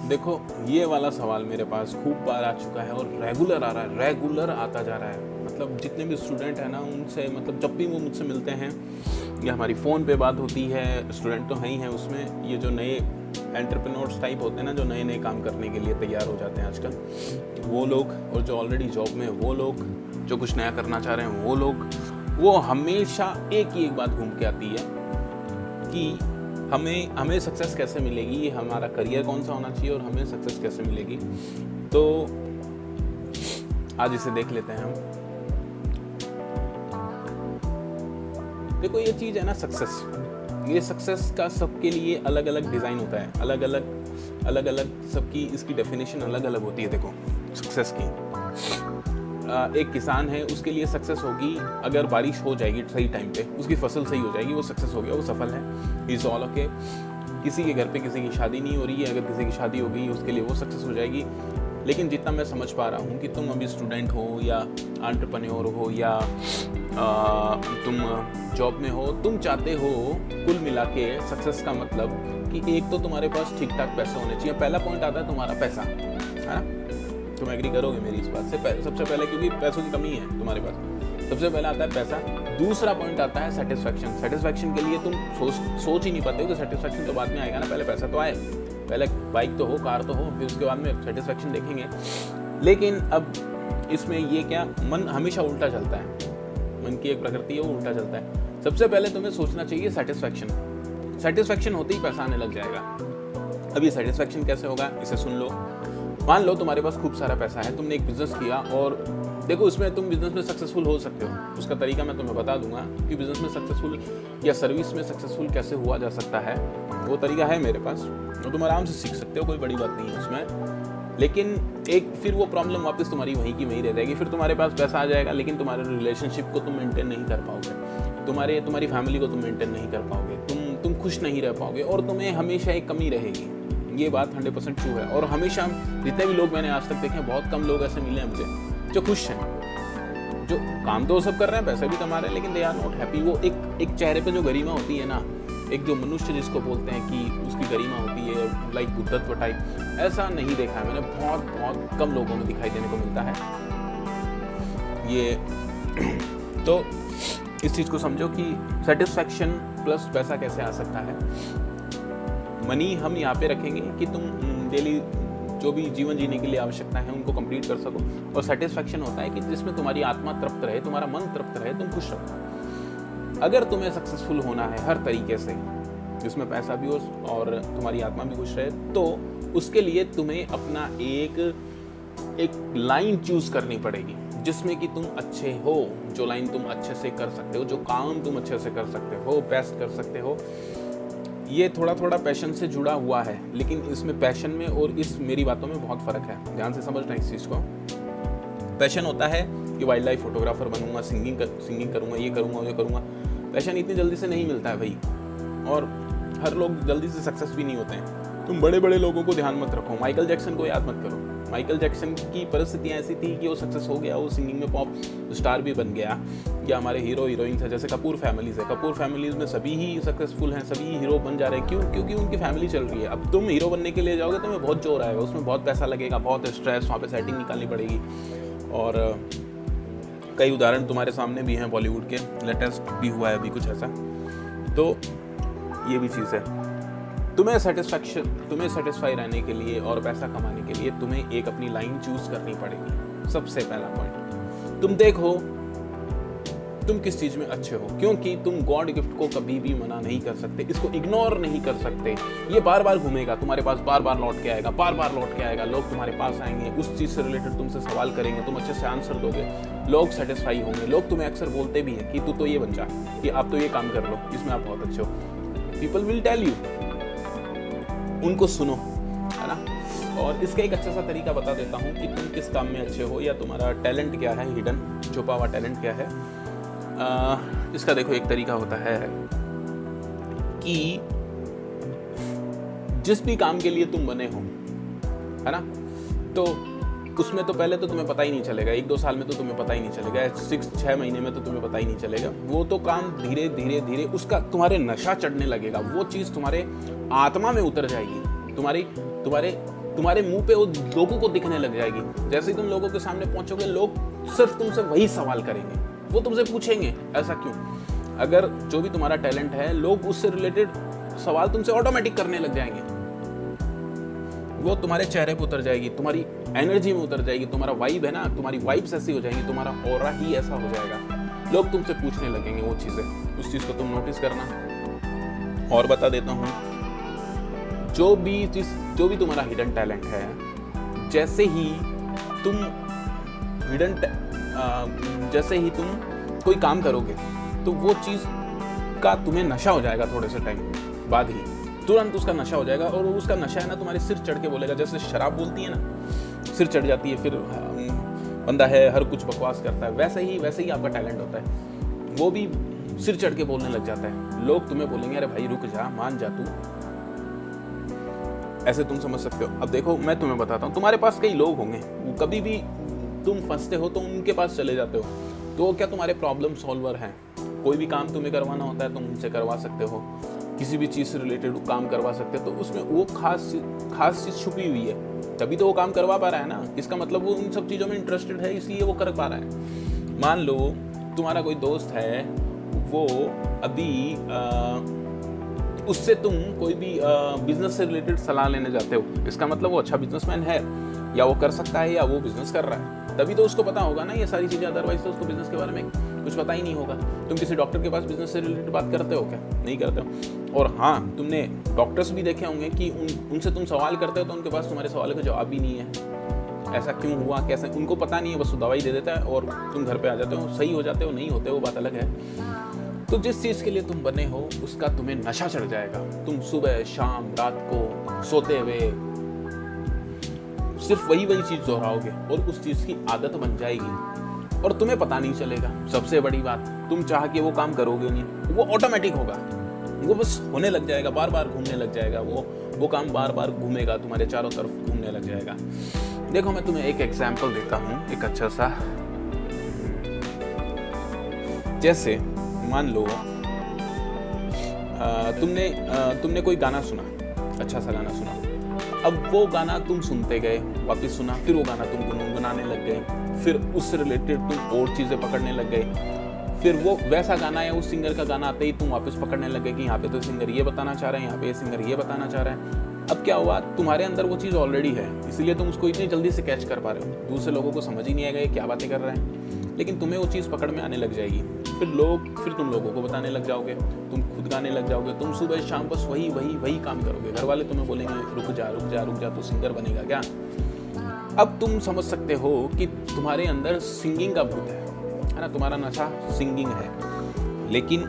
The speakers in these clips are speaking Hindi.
देखो, ये वाला सवाल मेरे पास खूब बार आ चुका है और रेगुलर आ रहा है, रेगुलर आता जा रहा है। मतलब जितने भी स्टूडेंट हैं ना, उनसे मतलब जब भी वो मुझसे मिलते हैं या हमारी फ़ोन पे बात होती है, स्टूडेंट तो हैं ही हैं उसमें, ये जो नए एंटरप्रेन्योर्स टाइप होते हैं ना, जो नए नए काम करने के लिए तैयार हो जाते हैं आजकल, वो लोग, और जो ऑलरेडी जॉब में वो लोग, जो कुछ नया करना चाह रहे हैं वो लोग, वो हमेशा एक ही एक बात घूम के आती है कि हमें सक्सेस कैसे मिलेगी, हमारा करियर कौन सा होना चाहिए और हमें सक्सेस कैसे मिलेगी। तो आज इसे देख लेते हैं हम। देखो, ये चीज़ है ना सक्सेस, ये सक्सेस का सबके लिए अलग अलग डिज़ाइन होता है, अलग अलग सबकी इसकी डेफिनेशन अलग अलग होती है। देखो, सक्सेस की एक किसान है, उसके लिए सक्सेस होगी अगर बारिश हो जाएगी सही टाइम पे, उसकी फसल सही हो जाएगी, वो सक्सेस हो गया, वो सफल है, इज ऑल ओके। किसी के घर पे किसी की शादी नहीं हो रही है, अगर किसी की शादी हो गई उसके लिए वो सक्सेस हो जाएगी। लेकिन जितना मैं समझ पा रहा हूँ कि तुम अभी स्टूडेंट हो या एंटरप्रेन्योर हो या तुम जॉब में हो, तुम चाहते हो कुल मिला के सक्सेस का मतलब कि एक तो तुम्हारे पास ठीक ठाक पैसा होने चाहिए। पहला पॉइंट आता है तुम्हारा पैसा, है ना? तुम एग्री करोगे मेरी इस बात से, सबसे पहले, क्योंकि पैसों की कमी है तुम्हारे पास। सबसे पहले आता है पैसा। दूसरा पॉइंट आता है सेटिस्फैक्शन। सेटिस्फैक्शन के लिए तुम सोच ही नहीं पाते हो कि सेटिस्फैक्शन तो बाद में आएगा ना, पहले पैसा तो आए, पहले बाइक तो हो, कार तो हो, फिर उसके बाद में सेटिस्फैक्शन देखेंगे। लेकिन अब इसमें ये क्या, मन हमेशा उल्टा चलता है, मन की एक प्रकृति है, वो उल्टा चलता है। सबसे पहले तुम्हें सोचना चाहिए सेटिस्फैक्शन होते ही पैसा आने लग जाएगा। अब ये सेटिस्फैक्शन कैसे होगा, इसे सुन लो। मान लो तुम्हारे पास खूब सारा पैसा है, तुमने एक बिजनेस किया, और देखो उसमें तुम बिजनेस में सक्सेसफुल हो सकते हो। उसका तरीका मैं तुम्हें बता दूंगा कि बिजनेस में सक्सेसफुल या सर्विस में सक्सेसफुल कैसे हुआ जा सकता है। वो तरीका है मेरे पास, तो तुम आराम से सीख सकते हो, कोई बड़ी बात नहीं है उसमें। लेकिन एक फिर वो प्रॉब्लम वापस तुम्हारी वहीं की वहीं रह जाएगी। फिर तुम्हारे पास पैसा आ जाएगा, लेकिन तुम्हारे रिलेशनशिप को तुम मेंटेन नहीं कर पाओगे, तुम्हारी फैमिली को तुम मेंटेन नहीं कर पाओगे, तुम खुश नहीं रह पाओगे, और तुम्हें हमेशा एक कमी रहेगी। ये बात 100% ट्रू है। और हमेशा जितने भी लोग मैंने आज तक देखे हैं, बहुत कम लोग ऐसे मिले हैं मुझे जो खुश हैं, जो काम तो सब कर रहे हैं, पैसे भी कमा रहे हैं, लेकिन दे आर नॉट हैप्पी। वो एक चेहरे पे जो गरिमा होती है ना, एक जो मनुष्य जिसको बोलते हैं कि उसकी गरिमा होती है, लाइक बुद्धत्व टाइप, ऐसा नहीं देखा है मैंने। बहुत कम लोगों में दिखाई देने को मिलता है ये। तो इस चीज़ को समझो कि सेटिस्फैक्शन प्लस पैसा कैसे आ सकता है। मनी हम यहाँ पे रखेंगे कि तुम डेली जो भी जीवन जीने के लिए आवश्यकता है उनको कंप्लीट कर सको, और सेटिस्फैक्शन होता है कि जिसमें तुम्हारी आत्मा तृप्त रहे, तुम्हारा मन तृप्त रहे, तुम खुश रहो। अगर तुम्हें सक्सेसफुल होना है हर तरीके से, जिसमें पैसा भी हो और तुम्हारी आत्मा भी खुश रहे, तो उसके लिए तुम्हें अपना एक लाइन चूज करनी पड़ेगी जिसमें कि तुम अच्छे हो, जो लाइन तुम अच्छे से कर सकते हो, जो काम तुम अच्छे से कर सकते हो, बेस्ट कर सकते हो। ये थोड़ा पैशन से जुड़ा हुआ है, लेकिन इसमें पैशन में और इस मेरी बातों में बहुत फ़र्क है। ध्यान से समझना इस चीज़ को। पैशन होता है कि वाइल्ड लाइफ फोटोग्राफर बनूंगा, सिंगिंग करूंगा, ये करूंगा। पैशन इतनी जल्दी से नहीं मिलता है भाई, और हर लोग जल्दी से सक्सेस भी नहीं होते हैं। तुम बड़े बड़े लोगों को ध्यान मत रखो, माइकल जैक्सन को याद मत करो। माइकल जैक्सन की परिस्थितियाँ ऐसी थी कि वो सक्सेस हो गया, वो सिंगिंग में पॉप स्टार भी बन गया। या हमारे हीरो हीरोइंस है, जैसे कपूर फैमिलीज है, कपूर फैमिलीज में सभी ही सक्सेसफुल हैं, सभी हीरो बन जा रहे हैं। क्यों? क्योंकि उनकी फैमिली चल रही है। अब तुम हीरो बनने के लिए जाओगे, तुम्हें बहुत जोर आएगा, उसमें बहुत पैसा लगेगा, बहुत स्ट्रेस, वहाँ पे सेटिंग निकालनी पड़ेगी। और कई उदाहरण तुम्हारे सामने भी हैं, बॉलीवुड के लेटेस्ट भी हुआ है अभी कुछ ऐसा। तो ये भी चीज़ है। तुम्हें सेटिस्फाई रहने के लिए और पैसा कमाने के लिए तुम्हें एक अपनी लाइन चूज करनी पड़ेगी। सबसे पहला पॉइंट, तुम देखो तुम किस चीज में अच्छे हो, क्योंकि तुम गॉड गिफ्ट को कभी भी मना नहीं कर सकते, इसको इग्नोर नहीं कर सकते। ये बार बार घूमेगा तुम्हारे पास, बार बार लौट के आएगा, लोग तुम्हारे पास आएंगे, उस चीज से रिलेटेड तुमसे सवाल करेंगे, तुम अच्छे से आंसर दोगे, लोग सेटिस्फाई होंगे। लोग तुम्हें अक्सर बोलते भी हैं कि तू तो ये बन जा, कि आप तो ये काम कर लो, इसमें आप बहुत अच्छे हो। पीपल विल टेल यू, उनको सुनो, है ना। और इसका एक अच्छा सा तरीका बता देता हूँ कि तुम किस काम में अच्छे हो या तुम्हारा टैलेंट क्या है, हिडन छुपा हुआ टैलेंट क्या है। इसका देखो एक तरीका होता है कि जिस भी काम के लिए तुम बने हो, है ना, तो उसमें तो पहले तो तुम्हें पता ही नहीं चलेगा, 1-2 साल में तो तुम्हें पता ही नहीं चलेगा, 6 महीने में तो तुम्हें पता ही नहीं चलेगा। वो तो काम धीरे धीरे उसका तुम्हारे नशा चढ़ने लगेगा, वो चीज़ तुम्हारे आत्मा में उतर जाएगी, तुम्हारे मुंह पे वो लोगों को दिखने लग जाएगी। जैसे ही तुम लोगों के सामने पहुंचोगे, लोग सिर्फ तुमसे वही सवाल करेंगे, वो तुमसे पूछेंगे ऐसा क्यों। अगर जो भी तुम्हारा टैलेंट है, लोग उससे रिलेटेड सवाल तुमसे ऑटोमेटिक करने लग जाएंगे। वो तुम्हारे चेहरे पे उतर जाएगी, तुम्हारी एनर्जी में उतर जाएगी, तुम्हारा वाइब है ना, तुम्हारी वाइब्स ऐसी हो जाएंगी, तुम्हारा ऑरा ही ऐसा हो जाएगा, लोग तुमसे पूछने लगेंगे वो चीज़ें। उस चीज़ को तुम नोटिस करना। और बता देता हूँ, जो भी तुम्हारा हिडन टैलेंट है, जैसे ही तुम कोई काम करोगे तो वो चीज़ का तुम्हें नशा हो जाएगा, थोड़े से टाइम बाद ही तुरंत उसका नशा हो जाएगा। और उसका नशा है ना, तुम्हारे सिर चढ़ के बोलेगा, जैसे शराब बोलती है ना, सिर चढ़ जाती है, फिर बंदा है हर कुछ बकवास करता है, वैसे ही आपका टैलेंट होता है। वो भी सिर चढ़ के बोलने लग जाता है। लोग तुम्हें बोलेंगे, अरे भाई रुक जा, मान जा तू, ऐसे तुम समझ सकते हो। अब देखो, मैं तुम्हें बताता हूँ, तुम्हारे पास कई लोग होंगे, वो कभी भी तुम फंसते हो तो उनके पास चले जाते हो, तो क्या तुम्हारे प्रॉब्लम सॉल्वर हैं। कोई भी काम तुम्हें करवाना होता है, तुम उनसे करवा सकते हो, किसी भी चीज़ से रिलेटेड काम करवा सकते हो, तो उसमें वो खास चीज़ छुपी हुई है, तभी तो वो काम करवा पा रहा है ना। इसका मतलब वो उन सब चीज़ों में इंटरेस्टेड है, इसलिए वो कर पा रहा है। मान लो तुम्हारा कोई दोस्त है, वो अभी उससे तुम कोई भी बिजनेस से रिलेटेड सलाह लेने जाते हो, इसका मतलब वो अच्छा बिजनेसमैन है, या वो कर सकता है, या वो बिजनेस कर रहा है, तभी तो उसको पता होगा ना ये सारी चीज़ें। अदरवाइज तो उसको बिजनेस के बारे में कुछ पता ही नहीं होगा। तुम किसी डॉक्टर के पास बिजनेस से रिलेटेड बात करते हो क्या? नहीं करते हो। और हाँ, तुमने डॉक्टर्स भी देखे होंगे कि उनसे तुम सवाल करते हो तो उनके पास तुम्हारे सवाल का जवाब भी नहीं है। ऐसा क्यों हुआ, कैसे, उनको पता नहीं है, बस दवाई दे देता है और तुम घर पे आ जाते हो, सही हो जाते हो, नहीं होते, वो बात अलग है। तो जिस चीज़ के लिए तुम बने हो उसका तुम्हें नशा चढ़ जाएगा। तुम सुबह शाम रात को सोते हुए सिर्फ वही चीज़ दोहराओगे और उस चीज़ की आदत बन जाएगी और तुम्हें पता नहीं चलेगा। सबसे बड़ी बात, तुम चाह के वो काम करोगे नहीं, वो ऑटोमेटिक होगा, वो बस होने लग जाएगा, बार बार घूमने लग जाएगा, वो काम बार बार घूमेगा, तुम्हारे चारों तरफ घूमने लग जाएगा। देखो, मैं तुम्हें एक एग्जाम्पल देता हूँ, एक अच्छा सा। जैसे मान लो तुमने कोई गाना सुना, अच्छा सा गाना सुना, अब वो गाना तुम सुनते गए, वापस सुना, फिर वो गाना तुम गुनगुनाने लग गए, फिर उससे रिलेटेड तुम और चीज़ें पकड़ने लग गए, फिर वो वैसा गाना या उस सिंगर का गाना आते ही तुम वापस पकड़ने लग गए कि यहाँ पे तो सिंगर ये बताना चाह रहे हैं, यहाँ पे सिंगर ये बताना चाह रहे हैं। अब क्या हुआ, तुम्हारे अंदर वो चीज़ ऑलरेडी है, इसलिए तुम उसको इतनी जल्दी से कैच कर पा रहे हो। दूसरे लोगों को समझ ही नहीं आएगा ये क्या बातें कर रहे हैं, लेकिन तुम्हें वो चीज़ पकड़ में आने लग जाएगी। फिर तुम लोगों को बताने लग जाओगे, तुम खुद गाने लग जाओगे, तुम सुबह शाम बस वही काम करोगे। घर वाले तुम्हें बोलेंगे रुक जा, तो सिंगर बनेगा क्या? अब तुम समझ सकते हो कि तुम्हारे अंदर सिंगिंग का भूत है ना, तुम्हारा नशा सिंगिंग है। लेकिन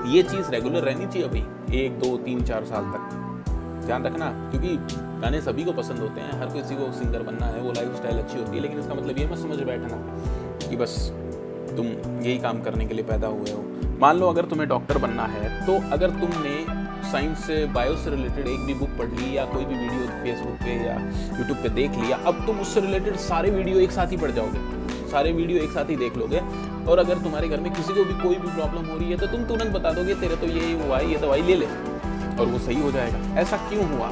ये चीज़ रेगुलर रहनी चाहिए अभी 1, 2, 3, 4 साल तक, ध्यान रखना, क्योंकि गाने सभी को पसंद होते हैं, हर किसी को सिंगर बनना है, वो लाइफ स्टाइल अच्छी होती है। लेकिन इसका मतलब ये मत समझ बैठना कि बस तुम यही काम करने के लिए पैदा हुए हो। मान लो अगर तुम्हें डॉक्टर बनना है, तो अगर तुमने साइंस से, बायो से रिलेटेड एक भी बुक पढ़ ली या कोई भी वीडियो फेसबुक पे या यूट्यूब पे देख लिया, अब तुम उससे रिलेटेड सारे वीडियो एक साथ ही पढ़ जाओगे, सारे वीडियो एक साथ ही देख लोगे। और अगर तुम्हारे घर में किसी को भी कोई भी प्रॉब्लम हो रही है तो तुम तुरंत बता दोगे तेरे तो ये हुआ है, ये दवाई ले ले, और वो सही हो जाएगा। ऐसा क्यों हुआ?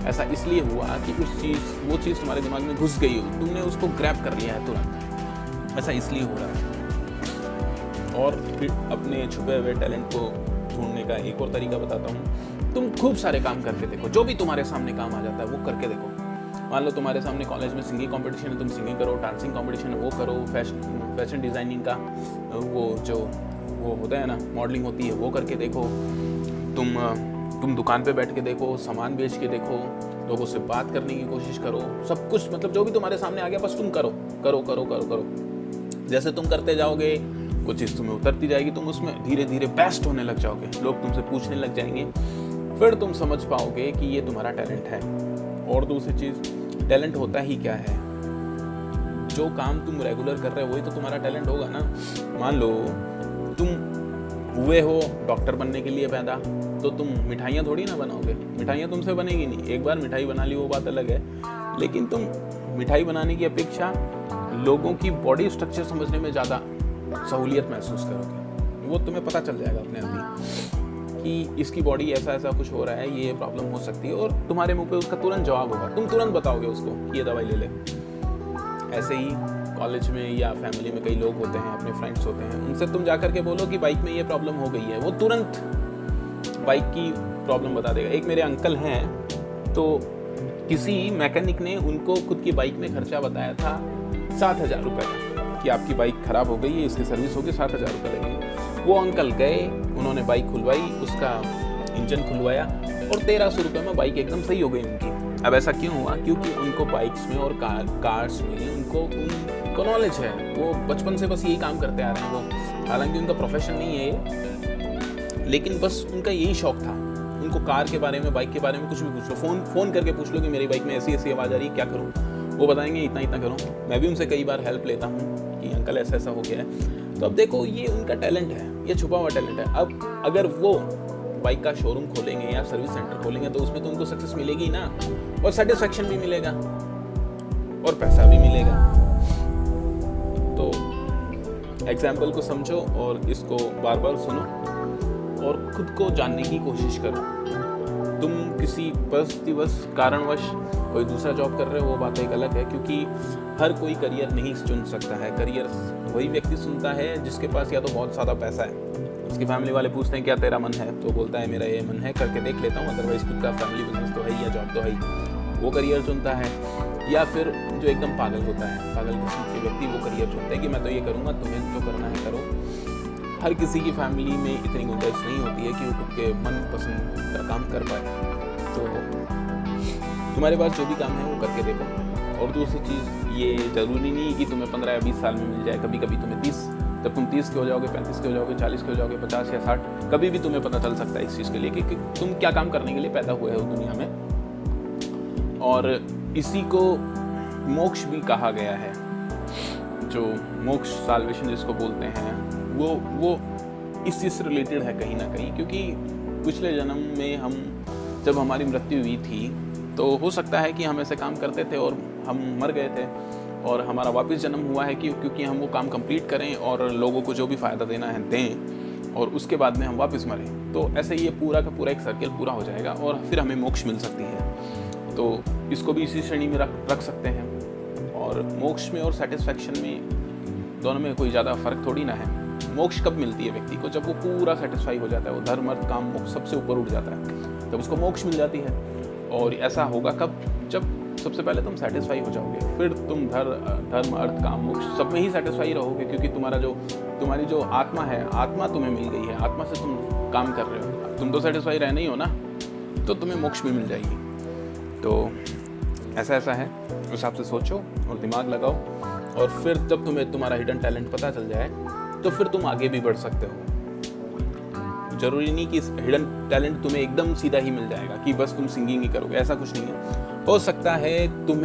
ऐसा इसलिए हुआ कि वो चीज़ तुम्हारे दिमाग में घुस गई हो, तुमने उसको ग्रैब कर लिया है तुरंत। ऐसा इसलिए हो रहा है। और फिर अपने छुपे हुए टैलेंट को ढूंढने का एक और तरीका बताता हूँ। तुम खूब सारे काम करके देखो, जो भी तुम्हारे सामने काम आ जाता है वो करके देखो। मान लो तुम्हारे सामने कॉलेज में सिंगिंग कंपटीशन है, तुम सिंगिंग करो, डांसिंग कंपटीशन है वो करो, फैशन डिज़ाइनिंग का वो होता है ना, मॉडलिंग होती है, वो करके देखो। तुम दुकान पे बैठ के देखो, सामान बेच के देखो, लोगों से बात करने की कोशिश करो, सब कुछ, मतलब जो भी तुम्हारे सामने आ गया बस तुम करो। जैसे तुम करते जाओगे कुछ चीज़ तुम्हें उतरती जाएगी, तुम उसमें धीरे धीरे बेस्ट होने लग जाओगे, लोग तुमसे पूछने लग जाएंगे, फिर तुम समझ पाओगे कि ये तुम्हारा टैलेंट है। और दूसरी चीज़, टैलेंट होता ही क्या है? जो काम तुम रेगुलर कर रहे हो वही तो तुम्हारा टैलेंट होगा ना। मान लो तुम हुए हो डॉक्टर बनने के लिए पैदा, तो तुम मिठाइयाँ थोड़ी ना बनाओगे, मिठाइयाँ तुमसे बनेगी नहीं। एक बार मिठाई बना ली वो बात अलग है, लेकिन तुम मिठाई बनाने की अपेक्षा लोगों की बॉडी स्ट्रक्चर समझने में ज़्यादा सहूलियत महसूस करोगे, वो तुम्हें पता चल जाएगा अपने आप ही। कि इसकी बॉडी ऐसा ऐसा कुछ हो रहा है, ये प्रॉब्लम हो सकती है, और तुम्हारे मुंह पे उसका तुरंत जवाब होगा, तुम तुरंत बताओगे उसको कि ये दवाई ले ले। ऐसे ही कॉलेज में या फैमिली में कई लोग होते हैं, अपने फ्रेंड्स होते हैं, उनसे तुम जा कर के बोलो कि बाइक में ये प्रॉब्लम हो गई है, वो तुरंत बाइक की प्रॉब्लम बता देगा। एक मेरे अंकल हैं, तो किसी मैकेनिक ने उनको खुद की बाइक में खर्चा बताया था 7,000 रुपये का, कि आपकी बाइक ख़राब हो गई है, इसकी सर्विस होगी, 7,000 रुपये लगेंगे। वो अंकल गए, उन्होंने बाइक खुलवाई, उसका इंजन खुलवाया, और 1,300 रुपये में बाइक एकदम सही हो गई उनकी। अब ऐसा क्यों हुआ? क्योंकि उनको बाइक्स में और कार्स में उनको नॉलेज है, वो बचपन से बस यही काम करते आ रहे हैं। वो हालांकि उनका प्रोफेशन नहीं है ये, लेकिन बस उनका यही शौक था। उनको कार के बारे में, बाइक के बारे में कुछ भी पूछ लो, फ़ोन करके पूछ लो कि मेरी बाइक में ऐसी ऐसी आवाज़ आ रही है, क्या करूँ? वो बताएंगे इतना इतना करो। मैं भी उनसे कई बार हेल्प लेता हूँ कि अंकल ऐसा ऐसा हो गया है। तो अब देखो, ये उनका टैलेंट है, ये छुपा हुआ टैलेंट है। अब अगर वो बाइक का शोरूम खोलेंगे या सर्विस सेंटर खोलेंगे तो उसमें तो उनको सक्सेस मिलेगी ना, और सेटिस्फेक्शन भी मिलेगा और पैसा भी मिलेगा। तो एग्जाम्पल को समझो और इसको बार बार सुनो और खुद को जानने की कोशिश करो। तुम किसी परिस्थितिवश कारणवश कोई दूसरा जॉब कर रहे हो, वो बात एक अलग है, क्योंकि हर कोई करियर नहीं चुन सकता है। करियर वही व्यक्ति चुनता है जिसके पास या तो बहुत ज़्यादा पैसा है, उसकी फैमिली वाले पूछते हैं क्या तेरा मन है, तो बोलता है मेरा ये मन है, करके देख लेता हूँ, अदरवाइज खुद का फैमिली बिजनेस तो है या जॉब तो है, वो करियर चुनता है। या फिर जो एकदम पागल होता है, पागल किस्म के व्यक्ति, वो करियर चुनते हैं कि मैं तो ये करूँगा, तुम्हें जो करना है करो। हर किसी की फैमिली में इतनी गुंजाइश नहीं होती है कि वो खुद के मनपसंद का काम कर पाए। तो तुम्हारे पास जो भी काम है वो करके देखो। और दूसरी चीज़, ये ज़रूरी नहीं कि तुम्हें 15 या 20 साल में मिल जाए, कभी कभी तुम्हें 30, जब तुम 30 के हो जाओगे, 35 के हो जाओगे, 40 के हो जाओगे, 50 या 60, कभी भी तुम्हें पता चल सकता है इस चीज़ के लिए कि तुम क्या काम करने के लिए पैदा हुए हो दुनिया में। और इसी को मोक्ष भी कहा गया है। जो मोक्ष, साल्वेशन जिसको बोलते हैं, वो इस चीज़ से रिलेटेड है कहीं ना कहीं, क्योंकि पिछले जन्म में हम जब हमारी मृत्यु हुई थी तो हो सकता है कि हम ऐसे काम करते थे और हम मर गए थे, और हमारा वापस जन्म हुआ है क्योंकि हम वो काम कंप्लीट करें और लोगों को जो भी फ़ायदा देना है दें, और उसके बाद में हम वापस मरें। तो ऐसे ये पूरा का पूरा एक सर्कल पूरा हो जाएगा और फिर हमें मोक्ष मिल सकती है। तो इसको भी इसी श्रेणी में रख सकते हैं। और मोक्ष में और सेटिस्फैक्शन में दोनों में कोई ज़्यादा फ़र्क थोड़ी ना है। मोक्ष कब मिलती है व्यक्ति को? जब वो पूरा सेटिस्फाई हो जाता है, वो धर्म अर्थ काम मोक्ष सबसे ऊपर उठ जाता है, तब उसको मोक्ष मिल जाती है। और ऐसा होगा कब? जब सबसे पहले तुम सेटिस्फाई हो जाओगे, फिर तुम धर्म अर्थ काम मोक्ष सब में ही सेटिस्फाई रहोगे, क्योंकि तुम्हारी जो आत्मा है, आत्मा तुम्हें मिल गई है, आत्मा से तुम काम कर रहे हो, तुम तो सेटिस्फाई रहना ही हो ना, तो तुम्हें मोक्ष भी मिल जाएगी। तो ऐसा है, उस हिसाब से सोचो और दिमाग लगाओ, और फिर जब तुम्हें तुम्हारा हिडन टैलेंट पता चल जाए तो फिर तुम आगे भी बढ़ सकते हो। जरूरी नहीं कि हिडन टैलेंट तुम्हें एकदम सीधा ही मिल जाएगा कि बस तुम सिंगिंग ही करोगे, ऐसा कुछ नहीं है। हो सकता है तुम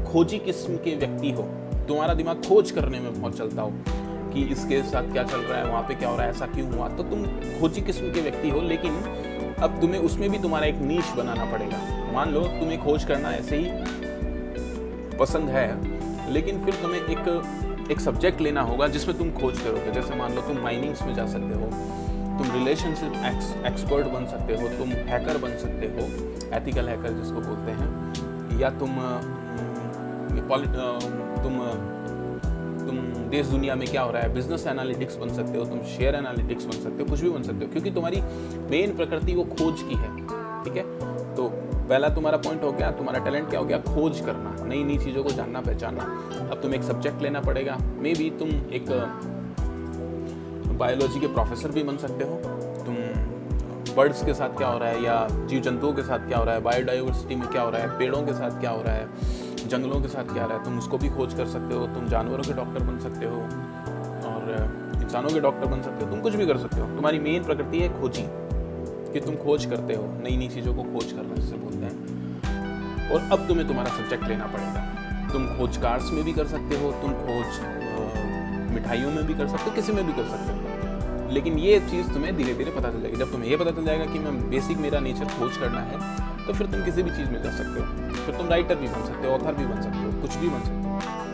खोजी किस्म के व्यक्ति हो, तुम्हारा दिमाग खोज करने में बहुत चलता हो कि इसके साथ क्या चल रहा है, वहाँ पे क्या हो रहा है, ऐसा क्यों हुआ, तो तुम खोजी किस्म के व्यक्ति हो। लेकिन अब तुम्हें उसमें भी तुम्हारा एक नीश बनाना पड़ेगा। मान लो तुम्हें खोज करना ऐसे ही पसंद है, लेकिन फिर तुम्हें एक सब्जेक्ट लेना होगा जिसमें तुम खोज करोगे। जैसे मान लो तुम माइनिंग्स में जा सकते हो, तुम रिलेशनशिप एक्सपर्ट बन सकते हो, तुम हैकर बन सकते हो, एथिकल हैकर जिसको बोलते हैं, या तुम देश दुनिया में क्या हो रहा है, बिजनेस एनालिटिक्स बन सकते हो, तुम शेयर एनालिटिक्स बन सकते हो, कुछ भी बन सकते हो, क्योंकि तुम्हारी मेन प्रकृति वो खोज की है। ठीक है, तो पहला तुम्हारा पॉइंट हो गया, तुम्हारा टैलेंट क्या हो गया? खोज करना, नई नई चीज़ों को जानना, पहचानना। अब तुम्हें एक सब्जेक्ट लेना पड़ेगा, मे बी तुम एक बायोलॉजी के प्रोफेसर भी बन सकते हो, तुम बर्ड्स के साथ क्या हो रहा है या जीव जंतुओं के साथ क्या हो रहा है, बायोडाइवर्सिटी में क्या हो रहा है, पेड़ों के साथ क्या हो रहा है, जंगलों के साथ क्या हो रहा है, तुम उसको भी खोज कर सकते हो। तुम जानवरों के डॉक्टर बन सकते हो और इंसानों के डॉक्टर बन सकते हो, तुम कुछ भी कर सकते हो। तुम्हारी मेन प्रकृति है खोजी, कि तुम खोज करते हो, नई नई चीज़ों को खोज करना जिसे बोलते हैं। और अब तुम्हें तुम्हारा सब्जेक्ट लेना पड़ेगा। तुम खोज कार्स में भी कर सकते हो, तुम खोज मिठाइयों में भी कर सकते हो, किसी में भी कर सकते हो, लेकिन ये चीज़ तुम्हें धीरे धीरे पता चल जाएगी। जब तुम्हें ये पता चल जाएगा कि मैं बेसिक मेरा नेचर खोज करना है, तो फिर तुम किसी भी चीज़ में कर सकते हो। फिर तुम राइटर भी बन सकते हो, ऑथर भी बन सकते हो, कुछ भी बन सकते हो।